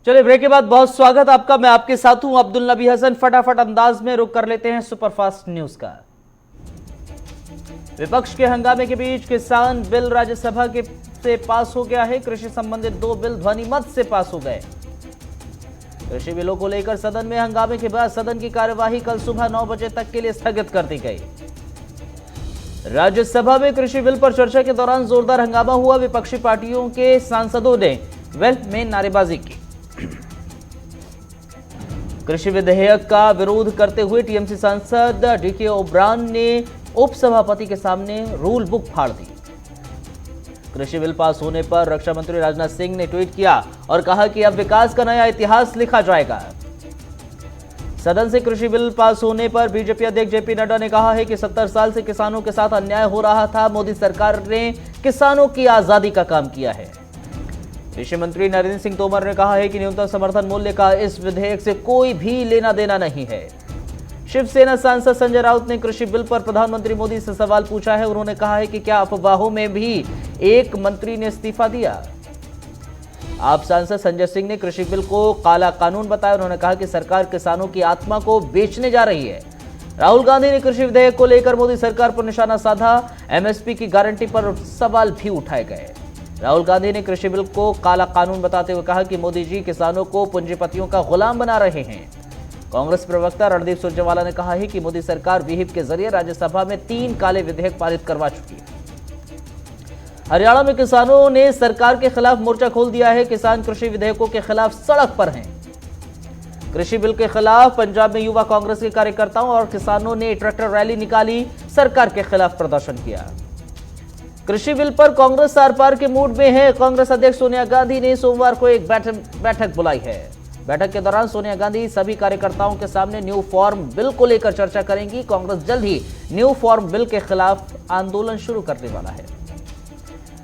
चलिए ब्रेक के बाद बहुत स्वागत आपका। मैं आपके साथ हूं अब्दुल नबी हसन। फटाफट अंदाज में रुक कर लेते हैं सुपरफास्ट न्यूज का। विपक्ष के हंगामे के बीच किसान बिल राज्यसभा के से पास हो गया है। कृषि संबंधित 2 बिल ध्वनिमत से पास हो गए। कृषि बिलों को लेकर सदन में हंगामे के बाद सदन की कार्यवाही कल सुबह 9 बजे तक के लिए स्थगित कर दी गई। राज्यसभा में कृषि बिल पर चर्चा के दौरान जोरदार हंगामा हुआ। विपक्षी पार्टियों के सांसदों ने वेल में नारेबाजी की। कृषि विधेयक का विरोध करते हुए टीएमसी सांसद डीके ओब्रान ने उपसभापति के सामने रूल बुक फाड़ दी। कृषि बिल पास होने पर रक्षा मंत्री राजनाथ सिंह ने ट्वीट किया और कहा कि अब विकास का नया इतिहास लिखा जाएगा। सदन से कृषि बिल पास होने पर बीजेपी अध्यक्ष जेपी नड्डा ने कहा है कि 70 साल से किसानों के साथ अन्याय हो रहा था। मोदी सरकार ने किसानों की आजादी का काम किया है। कृषि मंत्री नरेंद्र सिंह तोमर ने कहा है कि न्यूनतम समर्थन मूल्य का इस विधेयक से कोई भी लेना देना नहीं है। शिवसेना सांसद संजय राउत ने कृषि बिल पर प्रधानमंत्री मोदी से सवाल पूछा है। उन्होंने कहा है कि क्या अफवाहों में भी एक मंत्री ने इस्तीफा दिया। आप सांसद संजय सिंह ने कृषि बिल को काला कानून बताया। उन्होंने कहा कि सरकार किसानों की आत्मा को बेचने जा रही है। राहुल गांधी ने कृषि विधेयक को लेकर मोदी सरकार पर निशाना साधा। एमएसपी की गारंटी पर सवाल भी उठाए गए। राहुल गांधी ने कृषि बिल को काला कानून बताते हुए कहा कि मोदी जी किसानों को पूंजीपतियों का गुलाम बना रहे हैं। कांग्रेस प्रवक्ता रणदीप सुरजेवाला ने कहा है कि मोदी सरकार विहिप के जरिए राज्यसभा में 3 काले विधेयक पारित करवा चुकी है। हरियाणा में किसानों ने सरकार के खिलाफ मोर्चा खोल दिया है। किसान कृषि विधेयकों के खिलाफ सड़क पर हैं। कृषि बिल के खिलाफ पंजाब में युवा कांग्रेस के कार्यकर्ताओं और किसानों ने ट्रैक्टर रैली निकाली। सरकार के खिलाफ प्रदर्शन किया। कृषि बिल पर कांग्रेस आर पार के मूड में है। कांग्रेस अध्यक्ष सोनिया गांधी ने सोमवार को एक बैठक बुलाई है। बैठक के दौरान सोनिया गांधी सभी कार्यकर्ताओं के सामने न्यू फॉर्म बिल को लेकर चर्चा करेंगी। कांग्रेस जल्द ही न्यू फॉर्म बिल के खिलाफ आंदोलन शुरू करने वाला है।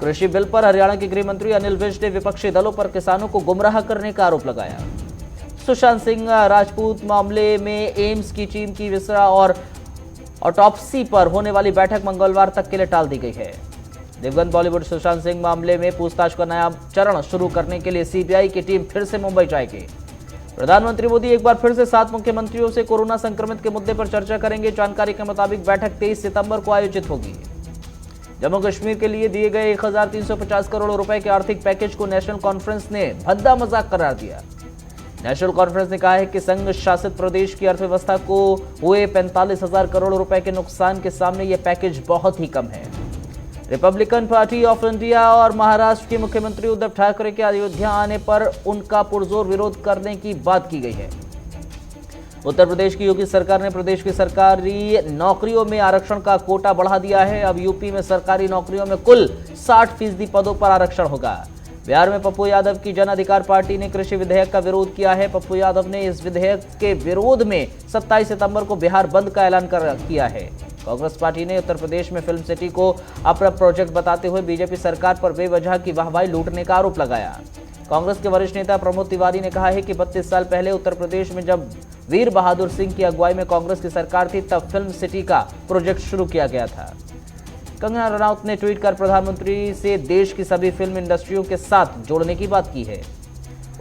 कृषि बिल पर हरियाणा के गृह मंत्री अनिल विज ने विपक्षी दलों पर किसानों को गुमराह करने का आरोप लगाया। सुशांत सिंह राजपूत मामले में एम्स की टीम की विसरा और ऑटोप्सी पर होने वाली बैठक मंगलवार तक के लिए टाल दी गई है। दिवंगत बॉलीवुड सुशांत सिंह मामले में पूछताछ का नया चरण शुरू करने के लिए सीबीआई की टीम फिर से मुंबई जाएगी। प्रधानमंत्री मोदी एक बार फिर से 7 मुख्यमंत्रियों से कोरोना संक्रमित के मुद्दे पर चर्चा करेंगे। जानकारी के मुताबिक बैठक 23 सितंबर को आयोजित होगी। जम्मू कश्मीर के लिए दिए गए 1350 करोड़ रुपए के आर्थिक पैकेज को नेशनल कॉन्फ्रेंस ने भद्दा मजाक करार दिया। नेशनल कॉन्फ्रेंस ने कहा है कि संघ शासित प्रदेश की अर्थव्यवस्था को हुए 45,000 करोड़ रुपए के नुकसान के सामने यह पैकेज बहुत ही कम है। रिपब्लिकन पार्टी ऑफ इंडिया और महाराष्ट्र के मुख्यमंत्री उद्धव ठाकरे के अयोध्या आने पर उनका पुरजोर विरोध करने की बात की गई है। उत्तर प्रदेश की योगी सरकार ने प्रदेश की सरकारी नौकरियों में आरक्षण का कोटा बढ़ा दिया है। अब यूपी में सरकारी नौकरियों में कुल 60% पदों पर आरक्षण होगा। बिहार में पप्पू यादव की जन अधिकार पार्टी ने कृषि विधेयक का विरोध किया है। पप्पू यादव ने इस विधेयक के विरोध में 27 सितंबर को बिहार बंद का ऐलान किया है। कांग्रेस पार्टी ने उत्तर प्रदेश में फिल्म सिटी को अपना प्रोजेक्ट बताते हुए बीजेपी सरकार पर बेवजह की वाहवाही लूटने का आरोप लगाया। कांग्रेस के वरिष्ठ नेता प्रमोद तिवारी ने कहा है कि 32 साल पहले उत्तर प्रदेश में जब वीर बहादुर सिंह की अगुवाई में कांग्रेस की सरकार थी तब फिल्म सिटी का प्रोजेक्ट शुरू किया गया था। कंगना रनौत ने ट्वीट कर प्रधानमंत्री से देश की सभी फिल्म इंडस्ट्रियों के साथ जोड़ने की बात की है।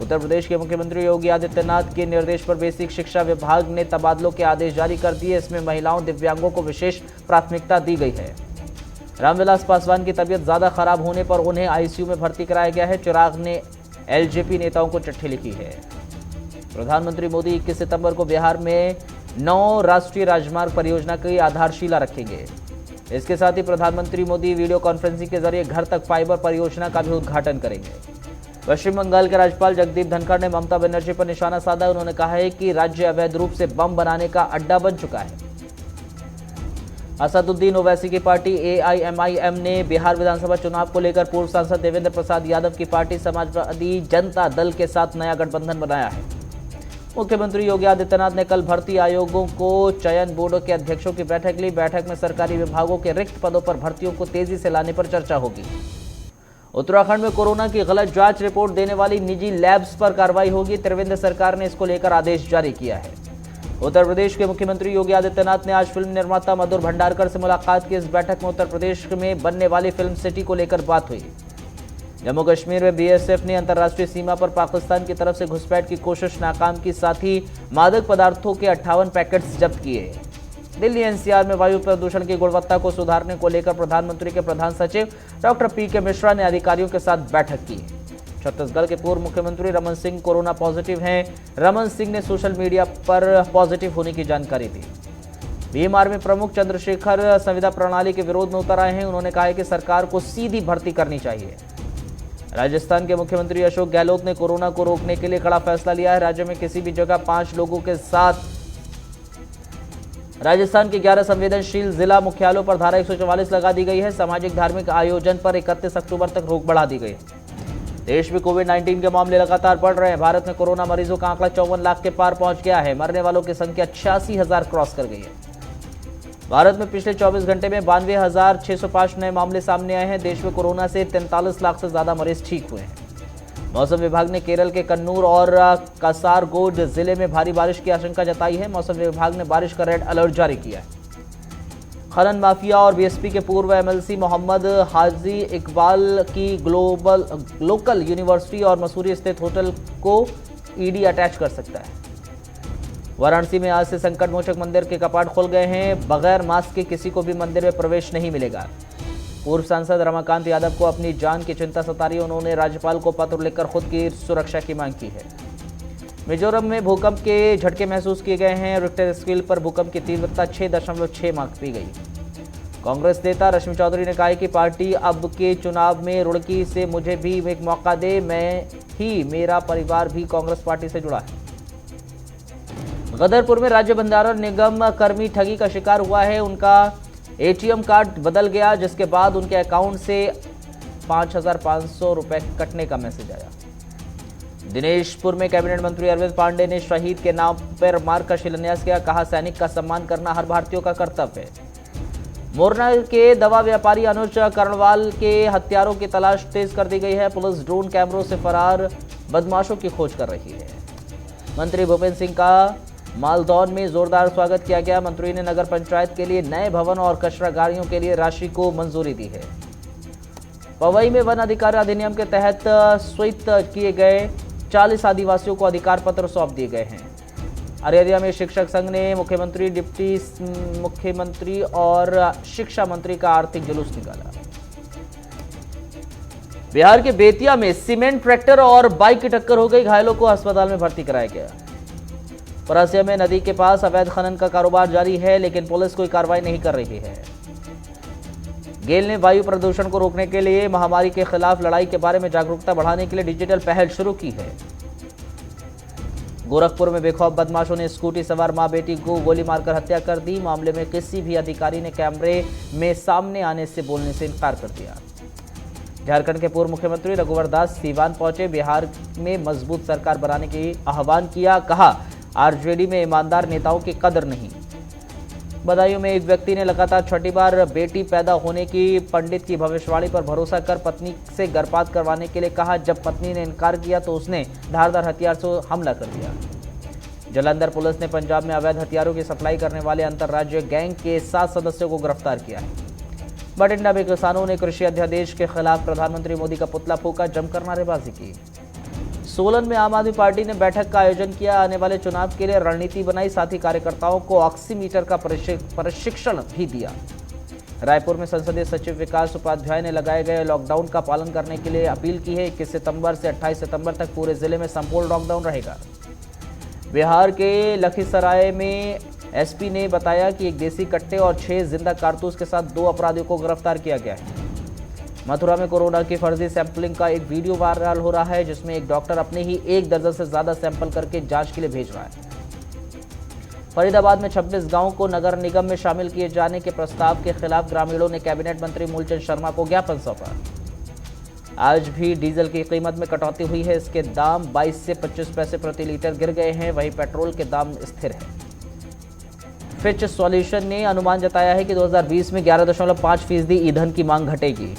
उत्तर प्रदेश के मुख्यमंत्री योगी आदित्यनाथ के निर्देश पर बेसिक शिक्षा विभाग ने तबादलों के आदेश जारी कर दिए। इसमें महिलाओं दिव्यांगों को विशेष प्राथमिकता दी गई है। रामविलास पासवान की तबीयत ज्यादा खराब होने पर उन्हें आईसीयू में भर्ती कराया गया है। चिराग ने एलजेपी नेताओं को चिट्ठी लिखी है। प्रधानमंत्री मोदी 21 सितंबर को बिहार में 9 राष्ट्रीय राजमार्ग परियोजना की आधारशिला रखेंगे। इसके साथ ही प्रधानमंत्री मोदी वीडियो कॉन्फ्रेंसिंग के जरिए घर तक फाइबर परियोजना का भी उद्घाटन करेंगे। पश्चिम बंगाल के राज्यपाल जगदीप धनखड़ ने ममता बनर्जी पर निशाना साधा। उन्होंने कहा है कि राज्य अवैध रूप से बम बनाने का अड्डा बन चुका है। असदुद्दीन ओवैसी की पार्टी एआईएमआईएम ने बिहार विधानसभा चुनाव को लेकर पूर्व सांसद देवेंद्र प्रसाद यादव की पार्टी समाजवादी जनता दल के साथ नया गठबंधन बनाया है। मुख्यमंत्री योगी आदित्यनाथ ने कल भर्ती आयोगों को चयन बोर्डों के अध्यक्षों की बैठक ली। बैठक में सरकारी विभागों के रिक्त पदों पर भर्तियों को तेजी से लाने पर चर्चा होगी। उत्तराखंड में कोरोना की गलत जांच रिपोर्ट देने वाली निजी लैब्स पर कार्रवाई होगी। त्रिवेंद्र सरकार ने इसको लेकर आदेश जारी किया है। उत्तर प्रदेश के मुख्यमंत्री योगी आदित्यनाथ ने आज फिल्म निर्माता मधुर भंडारकर से मुलाकात की। इस बैठक में उत्तर प्रदेश में बनने वाली फिल्म सिटी को लेकर बात हुई। जम्मू कश्मीर में बीएसएफ ने अंतर्राष्ट्रीय सीमा पर पाकिस्तान की तरफ से घुसपैठ की कोशिश नाकाम की, साथ ही मादक पदार्थों के 58 पैकेट्स जब्त किए। दिल्ली एनसीआर में वायु प्रदूषण की गुणवत्ता को सुधारने को लेकर प्रधानमंत्री के प्रधान सचिव डॉक्टर पीके मिश्रा ने अधिकारियों के साथ बैठक की। छत्तीसगढ़ के पूर्व मुख्यमंत्री रमन सिंह कोरोना पॉजिटिव हैं। रमन सिंह ने सोशल मीडिया पर पॉजिटिव होने की जानकारी दी। भीम आर्मी प्रमुख चंद्रशेखर संविदा प्रणाली के विरोध में उतर आए हैं। उन्होंने कहा है कि सरकार को सीधी भर्ती करनी चाहिए। राजस्थान के मुख्यमंत्री अशोक गहलोत ने कोरोना को रोकने के लिए कड़ा फैसला लिया है। राज्य में किसी भी जगह 5 लोगों के साथ राजस्थान के 11 संवेदनशील जिला मुख्यालयों पर धारा 144 लगा दी गई है। सामाजिक धार्मिक आयोजन पर 31 अक्टूबर तक रोक बढ़ा दी गई है। देश में कोविड-19 के मामले लगातार बढ़ रहे हैं। भारत में कोरोना मरीजों का आंकड़ा 54 लाख के पार पहुंच गया है। मरने वालों की संख्या 86,000 क्रॉस कर गई है। भारत में पिछले 24 घंटे में 92,605 नए मामले सामने आए हैं। देश में कोरोना से 43 लाख से ज्यादा मरीज ठीक हुए हैं। मौसम विभाग ने केरल के कन्नूर और कासारगोड जिले में भारी बारिश की आशंका जताई है। मौसम विभाग ने बारिश का रेड अलर्ट जारी किया है। खनन माफिया और बीएसपी के पूर्व एमएलसी मोहम्मद हाजी इकबाल की लोकल यूनिवर्सिटी और मसूरी स्थित होटल को ईडी अटैच कर सकता है। वाराणसी में आज से संकट मोचक मंदिर के कपाट खुल गए हैं। बगैर मास्क के किसी को भी मंदिर में प्रवेश नहीं मिलेगा। पूर्व सांसद रमाकांत यादव को अपनी जान की चिंता सता रही है। उन्होंने राज्यपाल को पत्र लिखकर खुद की सुरक्षा की मांग की है। मिजोरम में भूकंप के झटके महसूस किए गए हैं। रिक्टर स्केल पर भूकंप की तीव्रता 6.6 मापी गई। कांग्रेस नेता रश्मि चौधरी ने कहा है कि पार्टी अब के चुनाव में रुड़की से मुझे भी एक मौका दे, मैं ही मेरा परिवार भी कांग्रेस पार्टी से जुड़ा है। गदरपुर में राज्य भंडारण निगम कर्मी ठगी का शिकार हुआ है। उनका एटीएम कार्ड बदल गया, जिसके बाद उनके अकाउंट से 5,500 रुपए कटने का मैसेज आया। दिनेशपुर में कैबिनेट मंत्री अरविंद पांडे ने शहीद के नाम पर मार्ग का शिलान्यास किया। कहा, सैनिक का सम्मान करना हर भारतीयों का कर्तव्य है। मोरना के दवा व्यापारी अनुज कर्णवाल के हत्यारों की तलाश तेज कर दी गई है। पुलिस ड्रोन कैमरों से फरार बदमाशों की खोज कर रही है। मंत्री भूपेंद्र सिंह का मालदौन में जोरदार स्वागत किया गया। मंत्री ने नगर पंचायत के लिए नए भवन और कचरा गाड़ियों के लिए राशि को मंजूरी दी है। पवई में वन अधिकार अधिनियम के तहत स्वीकृत किए गए 40 आदिवासियों को अधिकार पत्र सौंप दिए गए हैं। अररिया में शिक्षक संघ ने मुख्यमंत्री, डिप्टी मुख्यमंत्री और शिक्षा मंत्री का आर्थिक जुलूस निकाला। बिहार के बेतिया में सीमेंट ट्रैक्टर और बाइक की टक्कर हो गई। घायलों को अस्पताल में भर्ती कराया गया। परासिया में नदी के पास अवैध खनन का कारोबार जारी है, लेकिन पुलिस कोई कार्रवाई नहीं कर रही है। गेल ने वायु प्रदूषण को रोकने के लिए महामारी के खिलाफ लड़ाई के बारे में जागरूकता बढ़ाने के लिए डिजिटल पहल शुरू की है। गोरखपुर में बेखौफ बदमाशों ने स्कूटी सवार मां बेटी को गोली मारकर हत्या कर दी। मामले में किसी भी अधिकारी ने कैमरे में सामने आने से बोलने से इनकार कर दिया। झारखंड के पूर्व मुख्यमंत्री रघुवर दास सीवान पहुंचे। बिहार में मजबूत सरकार बनाने की आह्वान किया। कहा, आरजेडी में ईमानदार नेताओं की कदर नहीं। बदायूं में एक व्यक्ति ने लगातार 6ठी बार बेटी पैदा होने की पंडित की भविष्यवाणी पर भरोसा कर पत्नी से गर्भपात करवाने के लिए कहा। जब पत्नी ने इनकार किया तो उसने धारदार हथियार से हमला कर दिया। जालंधर पुलिस ने पंजाब में अवैध हथियारों की सप्लाई करने वाले अंतर्राज्यीय गैंग के 7 सदस्यों को गिरफ्तार किया है। बठिंडा में किसानों ने कृषि अध्यादेश के खिलाफ प्रधानमंत्री मोदी का पुतला फूंका, जमकर नारेबाजी की। सोलन में आम आदमी पार्टी ने बैठक का आयोजन किया। आने वाले चुनाव के लिए रणनीति बनाई, साथ ही कार्यकर्ताओं को ऑक्सीमीटर का प्रशिक्षण भी दिया। रायपुर में संसदीय सचिव विकास उपाध्याय ने लगाए गए लॉकडाउन का पालन करने के लिए अपील की है। 21 सितंबर से 28 सितंबर तक पूरे जिले में संपूर्ण लॉकडाउन रहेगा। बिहार के लखीसराय में एसपी ने बताया कि एक देसी कट्टे और 6 जिंदा कारतूस के साथ 2 अपराधियों को गिरफ्तार किया गया है। मथुरा में कोरोना की फर्जी सैंपलिंग का एक वीडियो वायरल हो रहा है, जिसमें एक डॉक्टर अपने ही 1 दर्जन से ज्यादा सैंपल करके जांच के लिए भेज रहा है। फरीदाबाद में 26 गांवों को नगर निगम में शामिल किए जाने के प्रस्ताव के खिलाफ ग्रामीणों ने कैबिनेट मंत्री मूलचंद शर्मा को ज्ञापन सौंपा। आज भी डीजल की कीमत में कटौती हुई है। इसके दाम 22 से 25 पैसे प्रति लीटर गिर गए हैं। वहीं पेट्रोल के दाम स्थिर है। फिच सॉल्यूशन ने अनुमान जताया है कि 2020 में 11.5% ईंधन की मांग घटेगी।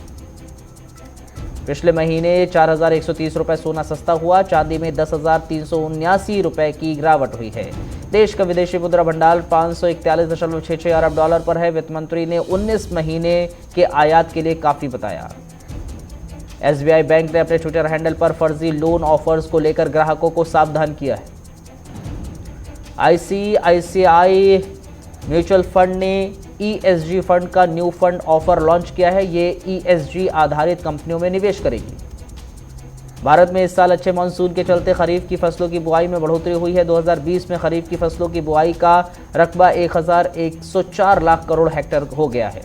पिछले महीने 4,130 रुपए सोना सस्ता हुआ। चांदी में 10,379 रुपए की गिरावट हुई है। देश का विदेशी मुद्रा भंडार 541.66 अरब डॉलर पर है। वित्त मंत्री ने 19 महीने के आयात के लिए काफी बताया। एसबीआई बैंक ने अपने ट्विटर हैंडल पर फर्जी लोन ऑफर्स को लेकर ग्राहकों को सावधान किया है। आईसीआईसीआई म्यूचुअल फंड ने ईएसजी फंड का न्यू फंड ऑफर लॉन्च किया है। ये ईएसजी आधारित कंपनियों में निवेश करेगी। भारत में इस साल अच्छे मानसून के चलते खरीफ की फसलों की बुआई में बढ़ोतरी हुई है। 2020 में खरीफ की फसलों की बुआई का रकबा 1104 लाख करोड़ हेक्टेयर हो गया है।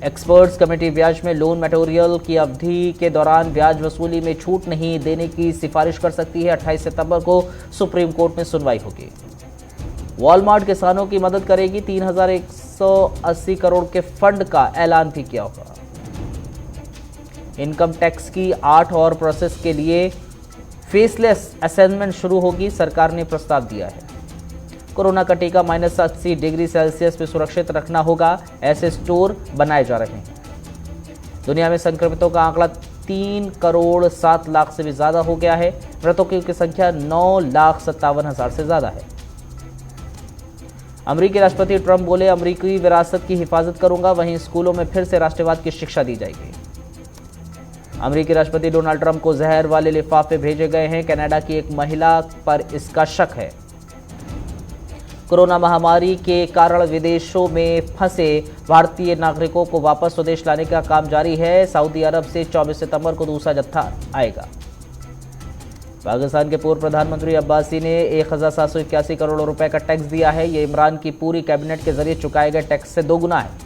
एक्सपर्ट्स कमेटी ब्याज में लोन मैटेरियल की अवधि के दौरान ब्याज वसूली में छूट नहीं देने की सिफारिश कर सकती है। 28 सितंबर को सुप्रीम कोर्ट में सुनवाई होगी। वॉलमार्ट किसानों की मदद करेगी। 3180 करोड़ के फंड का ऐलान भी किया होगा। इनकम टैक्स की 8 और प्रोसेस के लिए फेसलेस असेसमेंट शुरू होगी, सरकार ने प्रस्ताव दिया है। कोरोना का टीका -80 डिग्री सेल्सियस में सुरक्षित रखना होगा, ऐसे स्टोर बनाए जा रहे हैं। दुनिया में संक्रमितों का आंकड़ा 3 करोड़ 7 लाख से भी ज्यादा हो गया है। मृतकों की संख्या 9,57,000 से ज्यादा है। अमेरिकी राष्ट्रपति ट्रंप बोले, अमेरिकी विरासत की हिफाजत करूंगा, वहीं स्कूलों में फिर से राष्ट्रवाद की शिक्षा दी जाएगी। अमेरिकी राष्ट्रपति डोनाल्ड ट्रंप को जहर वाले लिफाफे भेजे गए हैं। कनाडा की एक महिला पर इसका शक है। कोरोना महामारी के कारण विदेशों में फंसे भारतीय नागरिकों को वापस स्वदेश लाने का काम जारी है। सऊदी अरब से 24 सितंबर को दूसरा जत्था आएगा। पाकिस्तान के पूर्व प्रधानमंत्री अब्बासी ने 1781 करोड़ रुपए का टैक्स दिया है। ये इमरान की पूरी कैबिनेट के जरिए चुकाए गए टैक्स से दोगुना है।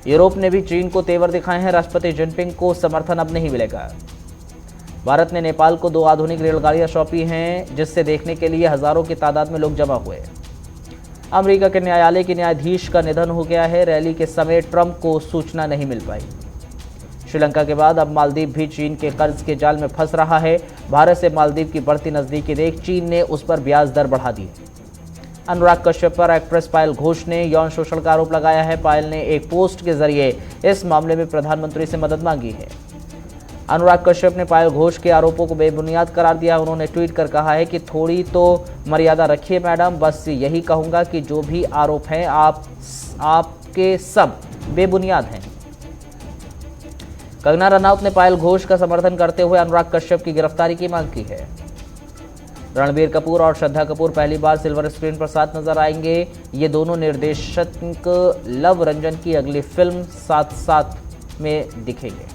यूरोप ने भी चीन को तेवर दिखाए हैं। राष्ट्रपति जिनपिंग को समर्थन अब नहीं मिलेगा। भारत ने नेपाल को 2 आधुनिक रेलगाड़ियां सौंपी हैं, जिससे देखने के लिए हजारों की तादाद में लोग जमा हुए। अमेरिका के न्यायालय के न्यायाधीश का निधन हो गया है। रैली के समय ट्रंप को सूचना नहीं मिल पाई। श्रीलंका के बाद अब मालदीव भी चीन के कर्ज के जाल में फंस रहा है। भारत से मालदीव की बढ़ती नजदीकी देख चीन ने उस पर ब्याज दर बढ़ा दी। अनुराग कश्यप पर एक्ट्रेस पायल घोष ने यौन शोषण का आरोप लगाया है। पायल ने एक पोस्ट के जरिए इस मामले में प्रधानमंत्री से मदद मांगी है। अनुराग कश्यप ने पायल घोष के आरोपों को बेबुनियाद करार दिया। उन्होंने ट्वीट कर कहा है कि थोड़ी तो मर्यादा रखिए मैडम, बस यही कहूंगा कि जो भी आरोप हैं आपके सब बेबुनियाद हैं। कंगना रनौत ने पायल घोष का समर्थन करते हुए अनुराग कश्यप की गिरफ्तारी की मांग की है। रणबीर कपूर और श्रद्धा कपूर पहली बार सिल्वर स्क्रीन पर साथ नजर आएंगे। ये दोनों निर्देशक लव रंजन की अगली फिल्म साथ साथ में दिखेंगे।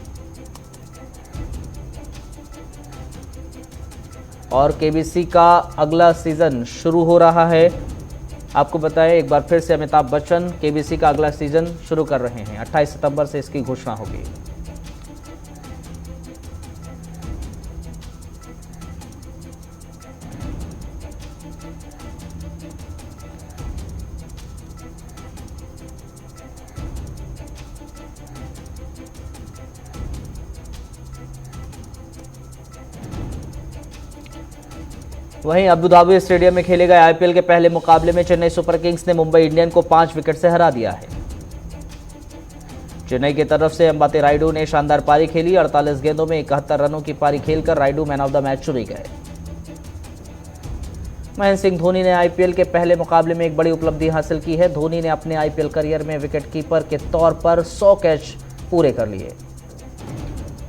और केबीसी का अगला सीजन शुरू हो रहा है। आपको बताएं एक बार फिर से, अमिताभ बच्चन केबीसी का अगला सीजन शुरू कर रहे हैं। 28 सितंबर से इसकी घोषणा होगी। वहीं अबुधाबी स्टेडियम में खेले गए आईपीएल के पहले मुकाबले में चेन्नई सुपर किंग्स ने मुंबई इंडियन को 5 विकेट से हरा दिया है। चेन्नई की तरफ से अंबाती रायडू ने शानदार पारी खेली। 48 गेंदों में 71 रनों की पारी खेलकर Rayudu man of the match चुने गए। महेंद्र सिंह धोनी ने आईपीएल के पहले मुकाबले में एक बड़ी उपलब्धि हासिल की है। धोनी ने अपने आईपीएल करियर में विकेटकीपर के तौर पर 100 कैच पूरे कर लिए।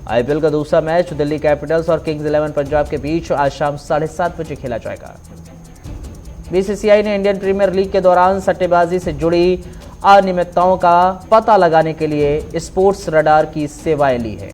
आईपीएल का दूसरा मैच दिल्ली कैपिटल्स और किंग्स 11 पंजाब के बीच आज शाम 7:30 बजे खेला जाएगा। बीसीसीआई ने इंडियन प्रीमियर लीग के दौरान सट्टेबाजी से जुड़ी अनियमितताओं का पता लगाने के लिए स्पोर्ट्स रडार की सेवाएं ली है।